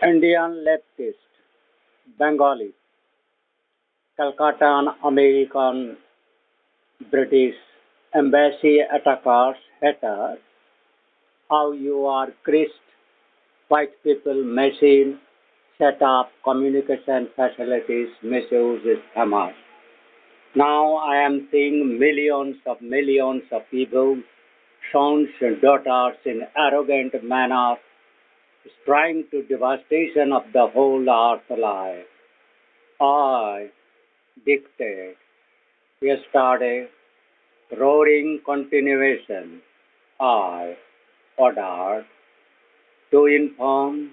Indian leftist, Bengali, Calcutta American, British, embassy attackers, haters, how you are Christ, white people, machine, set up communication facilities, misuse is Hamas. Now I am seeing millions of people, sons and daughters in arrogant manner, trying to devastation of the whole earth life. I dictate yesterday, roaring continuation. I ordered to inform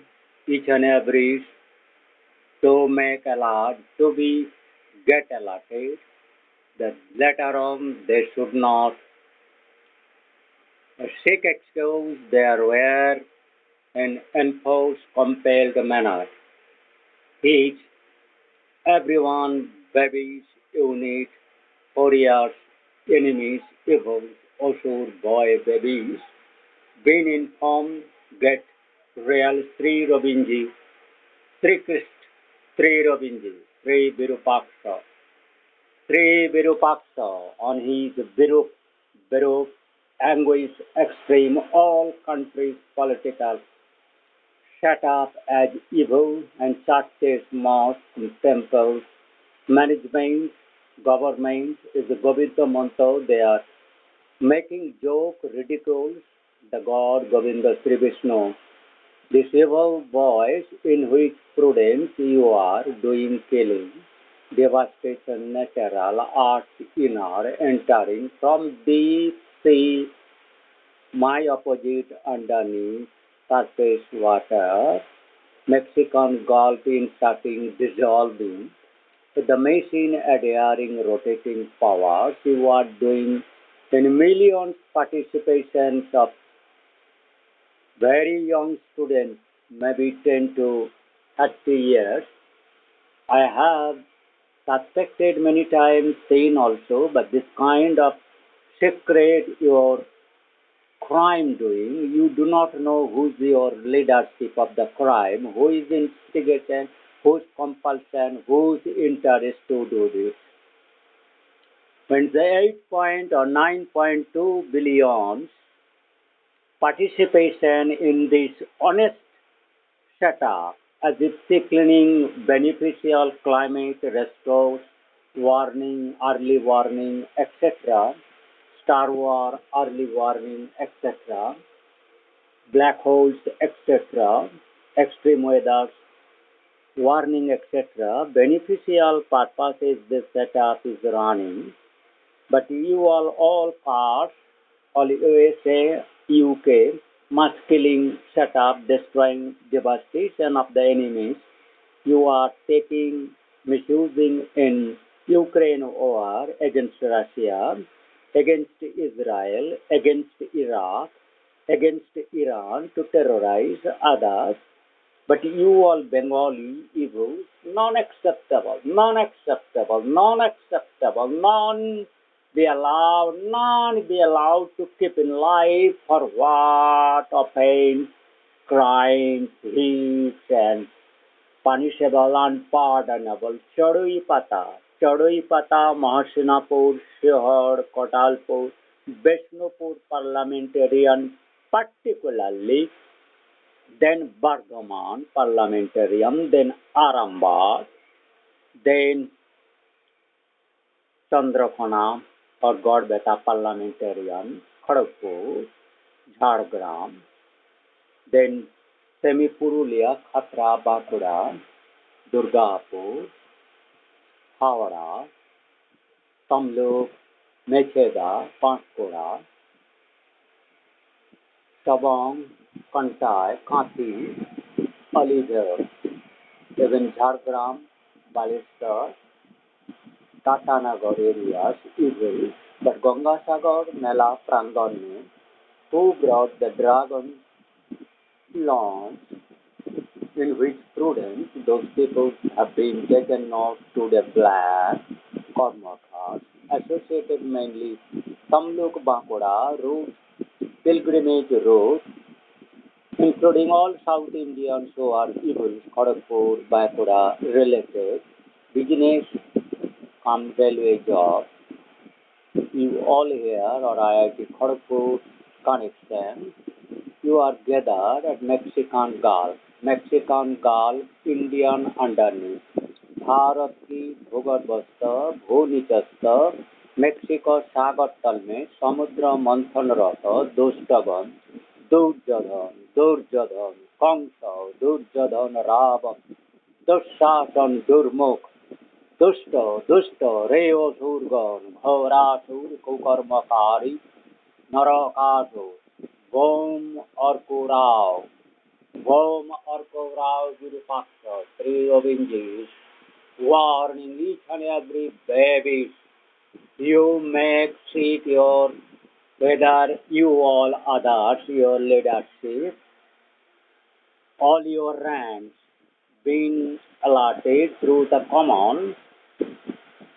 each and every to make alert, to be get alerted that later on they should not seek excuse their wear and enforce compelled manner. Each, everyone, babies, unit, warriors, enemies, evils, Osur, boy, babies, been informed, get real Sri Robinji, Sri Christ, Sri Robinji, Sri Virupaksa, Sri Virupaksa on his Virup, anguish extreme, all countries political, set up as evil and churches, mosques, temples, management, government is the Govinda mantra. They are making joke, ridicules the God Govinda Sri Vishnu. This evil voice in which prudence you are doing killing, devastation, natural, arts inner, entering from deep sea, my opposite underneath, surface water, Mexican Gulf inserting, dissolving, the machine adhering, rotating powers, you are doing in millions participations of very young students, maybe 10 to 30 years. I have suspected many times, seen also, but this kind of secret your crime doing, you do not know who's your leadership of the crime, who is instigation, whose compulsion, whose interest to do this. When the 8 or 9.2 billion participation in this honest setup, as if seeking beneficial climate restores, warning, early warning, etc., Star War, early warning, etc., black holes, etc., extreme weather, warning, etc., beneficial purposes this setup is running. But you all cars, all USA, UK, mass killing setup, destroying, devastation of the enemies, you are taking, misusing in Ukraine war against Russia, against Israel, against Iraq, against Iran to terrorize others. But you all Bengali evils, non-acceptable, non-acceptable, non-acceptable, none be allowed to keep in life for what offense, crimes, heaps, and punishable, unpardonable. Chadui Pata, Mahasinapur, Shihar, Kotalpur, Beshnupur parliamentarian, particularly, then Bardhaman parliamentarian, then Arambagh, then Chandrakhana or Godbeta parliamentarian, Kharagpur, Jhargram, then Semi-Purulia, Khatra, Bankura, Durgapur, Howrah, Tamluk, Mecheda, Panchkura, Tabang, Kantai, Kanti, Aligarh, even Jhargram, Balester, Tatanagar areas, evil, but Gangasagar, Mela, Prangani, who brought the dragon launch in which prudence those people have been taken off to the black Karmakas, associated mainly Tamluk Bankura route, pilgrimage route, including all South Indians who are evil, Kharagpur, Bankura related, business come railway job. You all here or IIT Kharagpur connection, you are gathered at Mexican Gulf, Indian underneath. Bharat की भूगर्भस्थ भूनिचस्थ Mexico सागर तल में समुद्र मंथनरत दुष्टगण दुर्योधन कंस दुर्योधन रावण दुशासन दुर्मुख दुष्ट रेवसुरगण घोरासुर कुकर्मकारी नरकासुर भौम अर्को Rao Virupaksha, three avenges, warning each and every baby. You make seat your, whether you all others, your leadership, all your ranks being allotted through the common,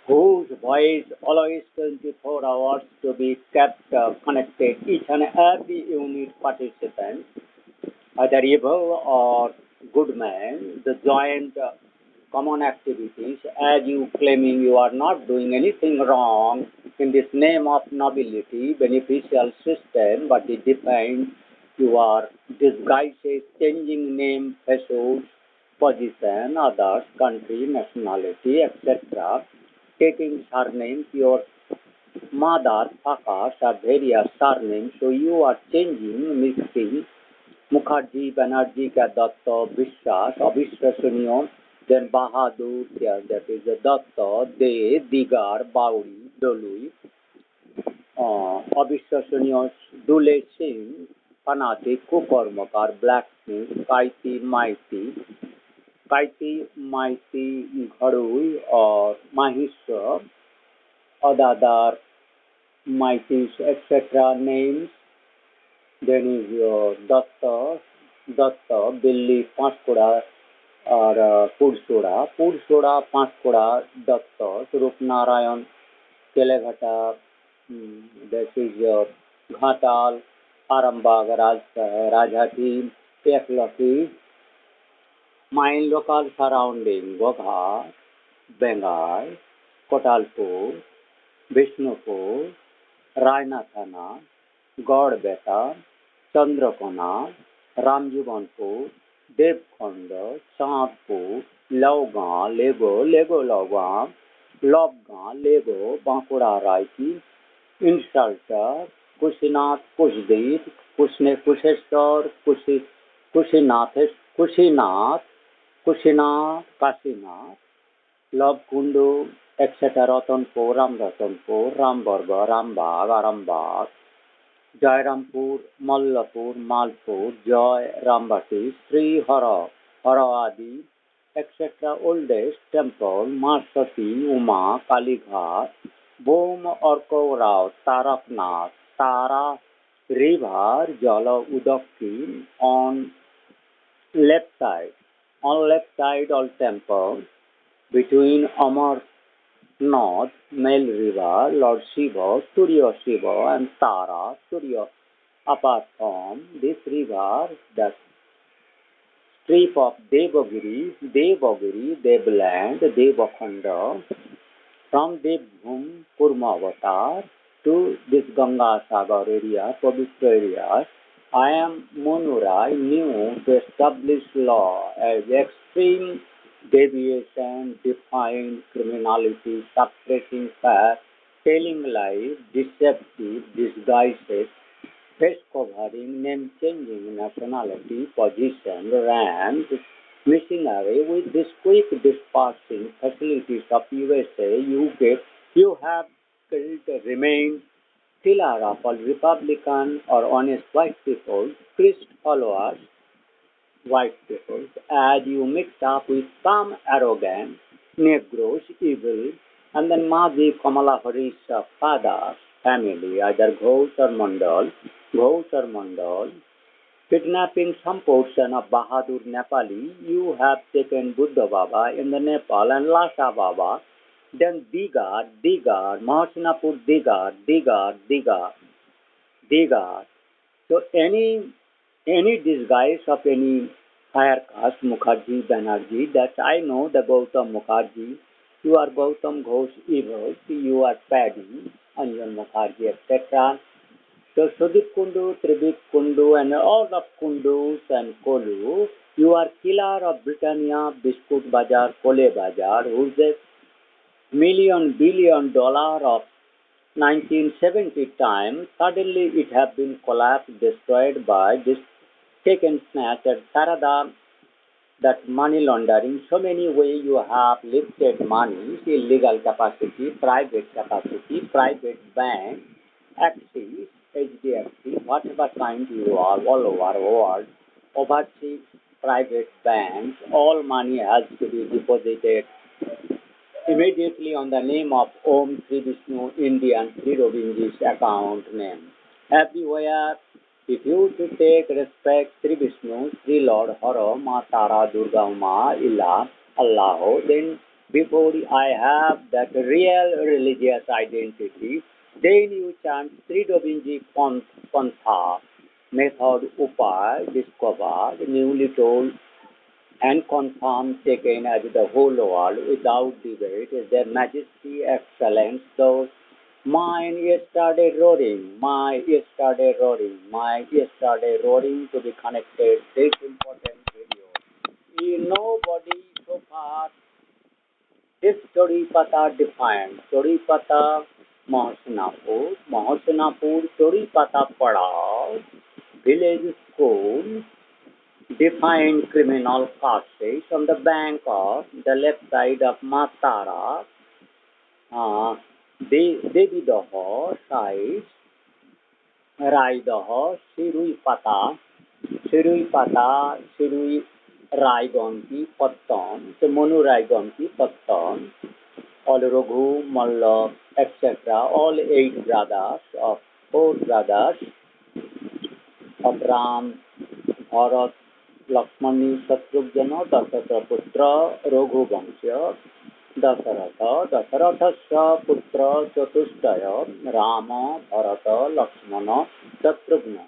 whose voice always 24 hours to be kept connected, each and every unit participant, either evil or good man, the joint common activities, as you claiming you are not doing anything wrong in this name of nobility, beneficial system, but it defines your disguises, changing name, thresholds, position, others, country, nationality, etc., taking surnames, your mother, fathers are various surnames, so you are changing, mixing, Mukherjee, Banerjee, Datta, Vishwas, Avishwasaniya, then Bahadur, that is Datta, De, Digar, Bauri, Dolui, Avishwasaniya, Dule Singh, Fanatic, Kukarmakar, Blacksmith, Kaiti, Mighty, Ghadui, or Mahishwar, Adadar, Mighty, etc. names. Then is your Datta, Billy, Panchkuda, or Pursoda, Panchkuda, Datta, Surupnarayan, Keleghata, this is your Ghatal, Arambag, Rajhati, Teklaki, my local surrounding, Gogha, Bengal, Kotalpur, Vishnupur, Rainathana, Godbeta, Chandrakona, Ramjivanpur, Devkhand, Chandpur, Laugaon, Lego Laugaon, Lobgaon, Lego, Bankura Raiki, Insulter, Kushinath, Kushdeep, Kusheshwar, Kushinath, Kasinath, Lobkundu, etc. Ratanpur, Rambarga, Rambag, Arambag, Jairampur, Mallapur, Malpur, Joy, Rambati, Sri Harawadi, etc. Oldest temple, Masati, Uma, Kalighat, Bom, Orko Taraknath, Tara, River, Jala, Udakki, on left side. On left side, all temples, between Amarnath, Male River, Lord Shiva, Surya Shiva, and Tara, Surya. Apart from this river, the strip of Devagiri, Devland, Devakhanda, from Devbhum, Kurmavatar to this Ganga Sagar area, Pavitra area, I am Monurai new to establish law as extreme deviation, defying criminality, suppressing facts, telling lies, deceptive disguises, face covering, name changing, nationality, position, rank, missionary with this quick dispersing facilities of USA, you have killed, remain pillar of all Republican or honest white people, Christ followers, white people, as you mix up with some arrogant, Negroes, evil, and then Mazi Kamala Harris' father's family, either Ghosh or Mandal, kidnapping some portion of Bahadur Nepali, you have taken Buddha Baba in the Nepal and Lhasa Baba, then Digar, Mahasinapur Digar. So any any disguise of any higher caste, Mukherjee, Banerjee, that I know the Gautam Mukherjee, you are Gautam Ghosh evil, you are Paddy, Anjan Mukherjee, etc. So Sudip Kundu, Tribik Kundu, and all of Kundus and Kolu, you are killer of Britannia, Biscuit Bazaar, Kole Bazaar, who's a $1 billion of 1970 time, suddenly it has been collapsed, destroyed by this taken snatch and Sarada, that money laundering. So many ways you have lifted money, illegal capacity, private bank, Axis, HDFC, whatever kind you are, all over the world, overseas private banks, all money has to be deposited immediately on the name of Om Sri Vishnu Indian Sri Robinji's account name. Everywhere, if you to take respect Sri Vishnu, Sri Lord Hara, Ma Tara, Durga Ma, Illa, Allah, then before I have that real religious identity, then you chant Sri Robinji Pantha, method Upay, discovered, newly told, and confirmed, taken as the whole world without debate, is their majesty, excellence, those mine yesterday roaring, my yesterday roaring to be connected, this important video. Nobody so far, this story pata defined, story pata Mahasnapur, story pata Padao, village school, defined criminal cases on the bank of the left side of Matara, Devidaho side, Raidaho, Sirui Raigon ki Patton, the Monu Raigon ki Patton, all Raghu, Malla, etc., all 8 brothers of 4 brothers of Ram, Bharat, Lakshmani, Satrujana, Dasatra Putra, Raghu Vamsya, Dasarathasya Putra Chatushtaya, Rama, Bharata, Lakshmana, Satrujna.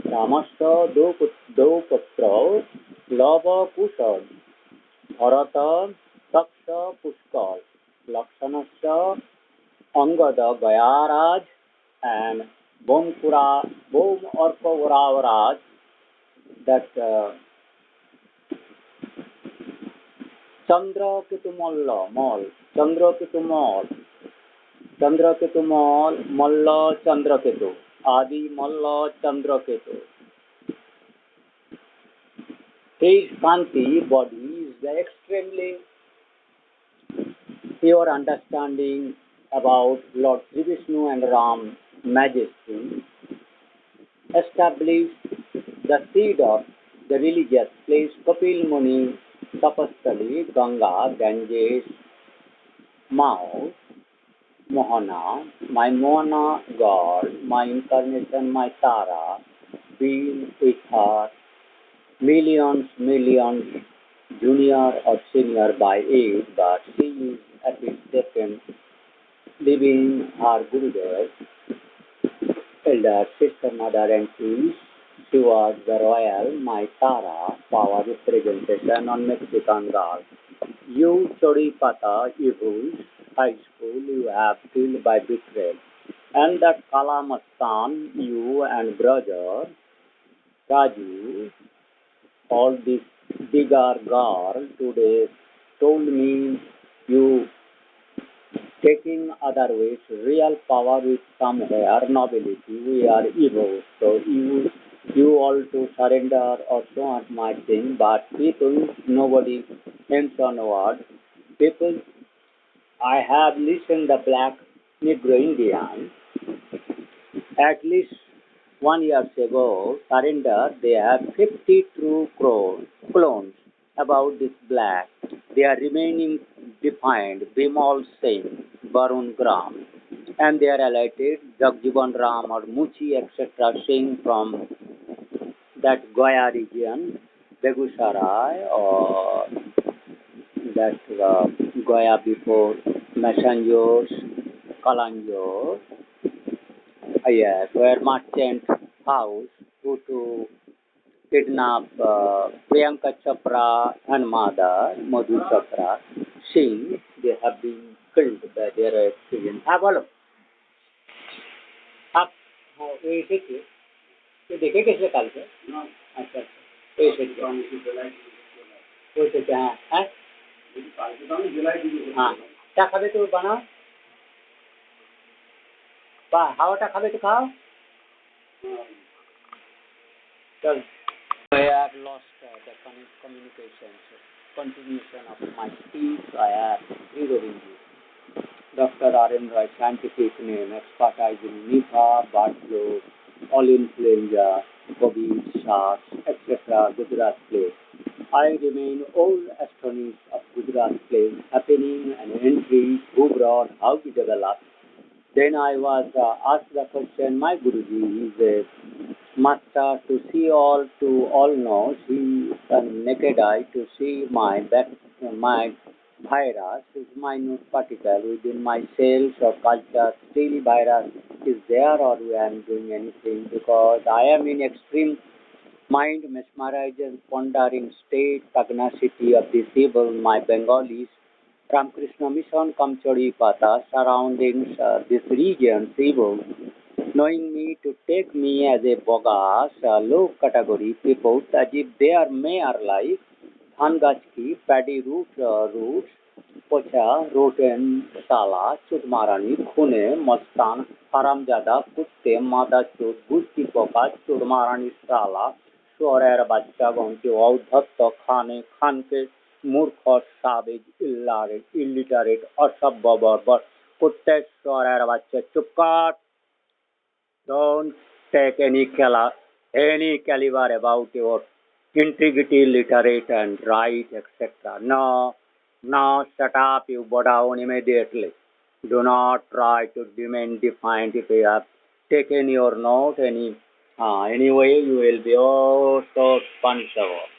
Ramasya Do Putra, Lava Kushad, Bharata, Taksha Pushkal, Lakshanasya, Angada Gayaraj, and Bom Orko Uravaraj, that Chandra Ketu Malla Chandra Ketu, Adi Malla Chandra Ketu. His Kanti body is the extremely pure understanding about Lord Sri Vishnu and Ram majesty, established the seed of the religious place Kapil Muni, Tapastali, Ganga, Ganges, Mao, Mohana, my Mohana God, my incarnation, my Tara, being with her, millions, junior or senior by age, but she is at its second, living her Gurudev, elder sister, mother, and peace. She was the royal, my Tara, power representation on Mexican God. You, Choripata, evils, high school, you have killed by betrayal. And that Kalamastan, you and brother, Raju, all this bigger girl today told me you taking other ways, real power with somewhere, nobility, we are evil. So you all to surrender or so at my thing, but people, nobody mention a word. People, I have listened the black Negro Indian, at least 1 year ago, surrender, they have 50 true clones about this black. They are remaining defined, Bimal Singh, Barun Gram, and they are elected Jagjivan Ram or Muchi, etc. Singh from that Goya region, Begusarai, or that Goya before Messengers, Kalanjor, yes, where merchant house go to kidnap Priyanka Chopra and mother, Madhu Chopra, since they have been killed by their children. हाँ बोलो आप ये देखिए ये देखे कैसे काल के अच्छा अच्छा ये देखिए वो देखिए हाँ हाँ क्या खाबे तो बनाओ বা হাওয়াটা খাবে তো খাও চল I have lost the communication. Continuation of my speech, I have reading you. Dr. R.N. Roy, scientific name, expertise in Nipah, bird flu, all influenza, COVID, SARS, etc. Gujarat plague. I remain all astonished of Gujarat plague happening and entries, who brought, how it developed. Then I was asked the question, my Guruji is a master to see all, to all knows. He is a naked eye to see my virus is minute particle within my cells or culture. Still virus is there or I am doing anything because I am in extreme mind mesmerizing, pondering state, pugnacity of this evil, my Bengalis. Ramakrishna Mission Kamchori Pata surrounding this region, evil, knowing me to take me as a bogus, low category people, as if they are like धान गाछ की paddy roots पोछा rotten साला चुदमारानी खूने मस्तान हरामजादा कुत्ते मादा चोट गुस्ती पोका चुदमारानी साला शोरेर बच्चा गंके औद्धत्त खाने खान के मूर्ख सावेज इलिटरेट असभ्य बर्बर कुत्ते शोरेर बच्चे चुपकाट don't take any caliber about your integrity, literate and right, etc. No, shut up, you bow down immediately. Do not try to demand defiant if you have taken your note anyway, you will be so punishable.